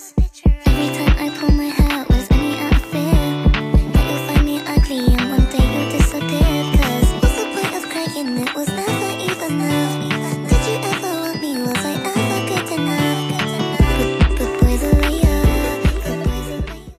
Every time I pull my hair, was any out of fear that you'll find me ugly and one day you'll disappear. Cause what's the point of crying? It was never even enough. Did you ever want me? Was I ever good enough? But boys are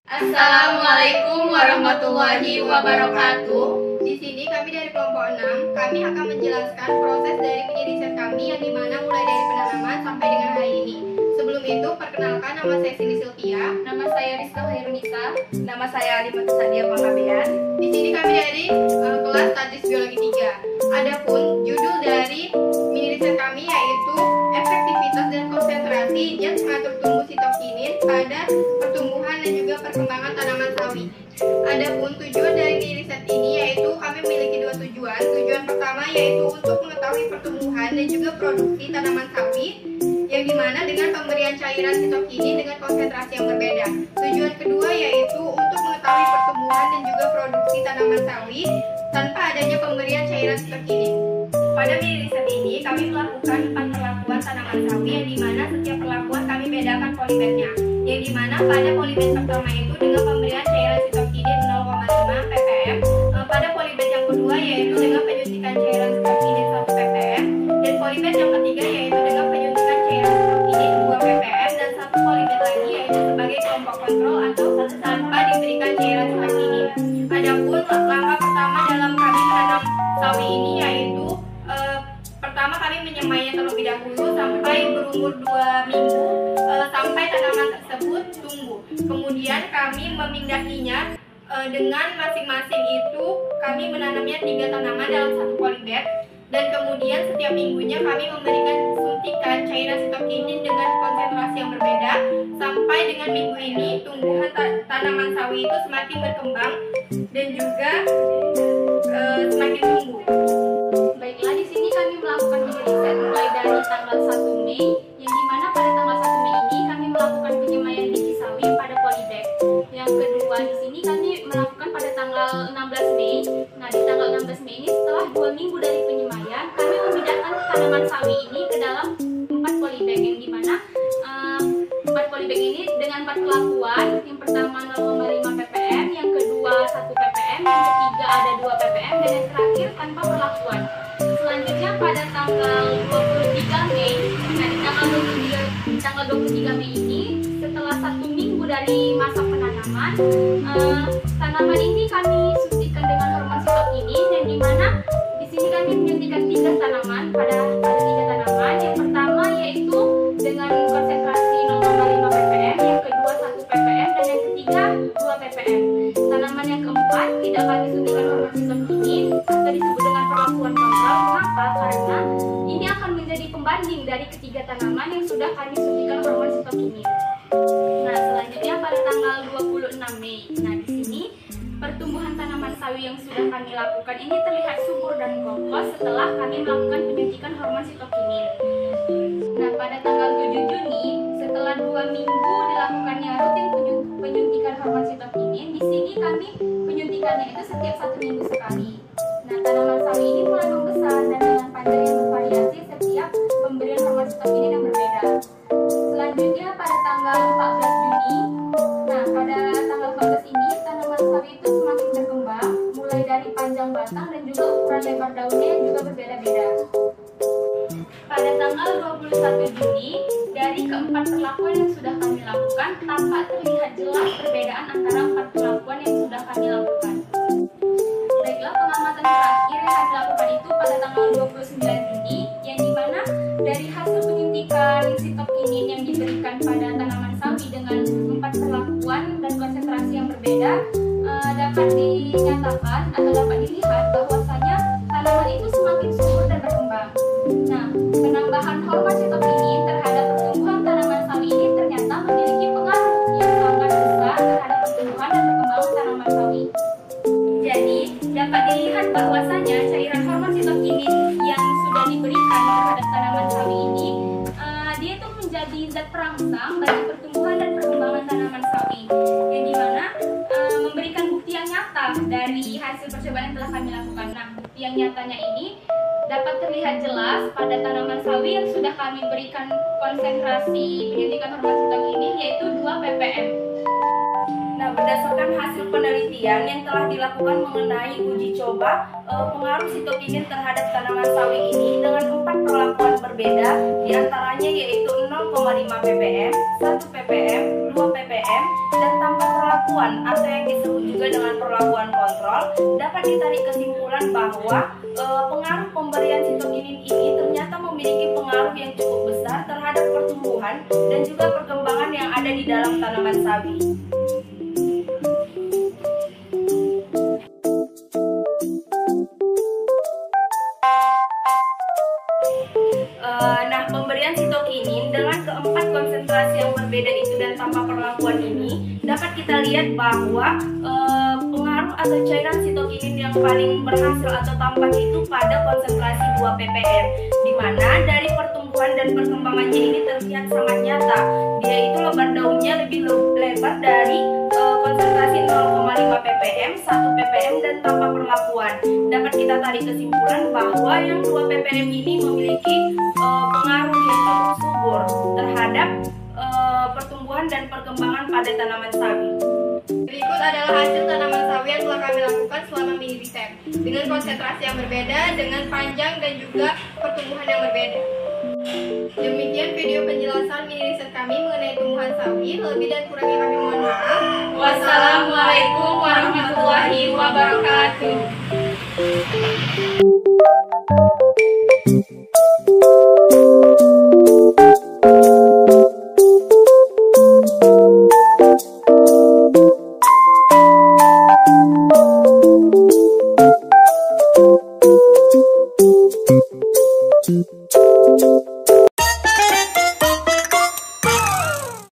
Assalamualaikum warahmatullahi wabarakatuh. Di sini kami dari kelompok 6, kami akan menjelaskan proses dari mini riset kami yang dimana mulai dari penanaman sampai dengan hari ini. Sebelum itu, perkenalkan, nama saya Cindy Sylvia, nama saya Rizka Khairunisa, nama saya Alimah Sadia Panggabean. Di sini kami dari kelas Statis Biologi 3. Adapun judul dari mini riset kami yaitu efektivitas dan konsentrasi zat pengatur tumbuh sitokinin pada pertumbuhan dan juga perkembangan tanaman sawi. Adapun tujuan dari mini riset ini yaitu kami memiliki dua tujuan. Tujuan pertama yaitu untuk mengetahui pertumbuhan dan juga produksi tanaman sawi, yang dimana dengan pemberian cairan sitokinin dengan konsentrasi yang berbeda. Tujuan kedua yaitu untuk mengetahui pertumbuhan dan juga produksi tanaman sawi tanpa adanya pemberian cairan sitokinin. Pada mini riset ini kami melakukan 4 perlakuan tanaman sawi, yang dimana setiap perlakuan kami bedakan polybagnya. Yang dimana pada polybag pertama itu dengan pemberian cairan sitokinin 0,5 ppm, pada polybag yang kedua yaitu dengan penyuntikan cairan sitokinin 1 ppm, dan polybag yang ketiga yaitu dengan penyuntikan cairan sitokinin 2 ppm, dan satu polybag lagi yaitu sebagai kelompok kontrol atau tanpa diberikan cairan sitokinin. Adapun langkah pertama dalam kami menanam sawi ini yaitu pertama kami menyemainya terlebih dahulu sampai berumur 2 minggu sampai tanaman tersebut tumbuh. Kemudian kami memindahkannya dengan masing-masing itu kami menanamnya 3 tanaman dalam satu polybag, dan kemudian setiap minggunya kami memberikan suntikan cairan sitokinin dengan konsentrasi yang berbeda sampai dengan minggu ini tumbuhan tanaman sawi itu semakin berkembang dan juga semakin tumbuh. Baiklah, di sini kami melakukan mini riset mulai dari tanggal 1 Mei, yang dimana pada tanggal 1 Mei ini kami melakukan penyemaian biji sawi pada polybag. Yang kedua di sini kami melakukan pada tanggal 16 Mei. Nah, di tanggal 16 Mei ini setelah 2 minggu dari penyemaian, kami memindahkan tanaman sawi ini ke dalam 4 polybag, yang dimana 4 polybag ini dengan 4 perlakuan. Yang pertama 0,5 ppm, yang kedua 1 ppm, yang ketiga ada 2 ppm, dan yang terakhir tanpa perlakuan. Selanjutnya pada tanggal 23 Mei, nah di tanggal 23 Mei ini setelah 1 minggu dari masa penanaman, tanaman ini kami suntikan dengan hormon sitokinin, yang dimana di sini kami menyuntikkan 3 tanaman pada 3 tanaman. Yang pertama yaitu dengan konsentrasi 0,5 ppm, yang kedua 1 ppm, dan yang ketiga 2 ppm. Tanaman yang keempat tidak kami suntikan hormon sitokinin atau disebut dengan perlakuan kontrol. Mengapa? Karena ini akan menjadi pembanding dari ketiga tanaman yang sudah kami suntikan hormon sitokinin. Nah, selanjutnya pada tanggal 26 Mei. Nah, di sini pertumbuhan tanaman sawi yang sudah kami lakukan ini terlihat subur dan kokoh setelah kami melakukan penyuntikan hormon sitokinin. Nah, pada tanggal 7 Juni, setelah 2 minggu dilakukannya rutin penyuntikan hormon sitokinin, di sini kami penyuntikannya itu setiap 1 minggu sekali. Nah, tanaman sawi ini mulai membesar dan dengan panjang yang bervariasi setiap pemberian hormon sitokinin yang berbeda. Selanjutnya pada tanggal 14 Juni, nah pada tanggal 14 ini tanaman sawi itu semakin berkembang, mulai dari panjang batang dan juga ukuran lebar daunnya yang juga berbeda-beda. Pada tanggal 21 Juni, dari keempat perlakuan yang sudah kami lakukan, tampak terlihat jelas perbedaan antara 4 perlakuan yang sudah kami lakukan. Baiklah, pengamatan terakhir yang kami lakukan itu pada tanggal 29 Juni, yang dimana dari hasil penyuntikan sitokinin yang diberikan pada tanaman sawi dengan 4 perlakuan dan konsentrasi yang berbeda, dapat dinyatakan atau dapat dilihat bahwasanya tanaman itu semakin subur dan berkembang. Nah, penambahan hormon sitokinin terhadap pertumbuhan tanaman sawi ini ternyata memiliki pengaruh yang sangat besar terhadap pertumbuhan dan perkembangan tanaman sawi. Jadi, dapat dilihat bahwasanya cairan hormon sitokinin yang sudah diberikan terhadap tanaman sawi ini, dia itu menjadi zat perangsang bagi pertumbuhan dan perkembangan tanaman sawi, yang dimana memberikan bukti yang nyata dari hasil percobaan yang telah kami lakukan. Nah, bukti yang nyatanya ini dapat terlihat jelas pada tanaman sawi yang sudah kami berikan konsentrasi penyuntikan hormon sitokinin yaitu 2 ppm. Nah, berdasarkan hasil penelitian yang telah dilakukan mengenai uji coba pengaruh sitokinin terhadap tanaman sawi ini dengan 4 perlakuan berbeda, diantaranya yaitu 0,5 ppm, 1 ppm, 2 ppm, dan tanpa perlakuan atau yang disebut juga dengan perlakuan kontrol, dapat ditarik kesimpulan bahwa pengaruh pemberian sitokinin ini ternyata memiliki pengaruh yang cukup besar terhadap pertumbuhan dan juga perkembangan yang ada di dalam tanaman sawi. Nah, pemberian sitokinin dengan keempat konsentrasi yang berbeda itu dan tanpa perlakuan ini dapat kita lihat bahwa pengaruh atau cairan sitokinin yang paling berhasil atau tampak itu pada konsentrasi 2 ppm, di mana dari pertumbuhan dan perkembangannya ini terlihat sangat nyata. Dia itu lebar daunnya lebih lebar dari konsentrasi 0,5 ppm, 1 ppm, dan tanpa perlakuan. Dapat kita tarik kesimpulan bahwa yang 2 ppm ini memiliki pengaruh yang cukup subur terhadap pertumbuhan dan perkembangan pada tanaman sawi. Berikut adalah hasil tanaman sawi yang telah kami lakukan selama mini riset dengan konsentrasi yang berbeda, dengan panjang dan juga pertumbuhan yang berbeda. Demikian video penjelasan mini riset kami mengenai tumbuhan sawi. Lebih dan kurangnya kami mohon maaf. Wassalamualaikum warahmatullahi wabarakatuh.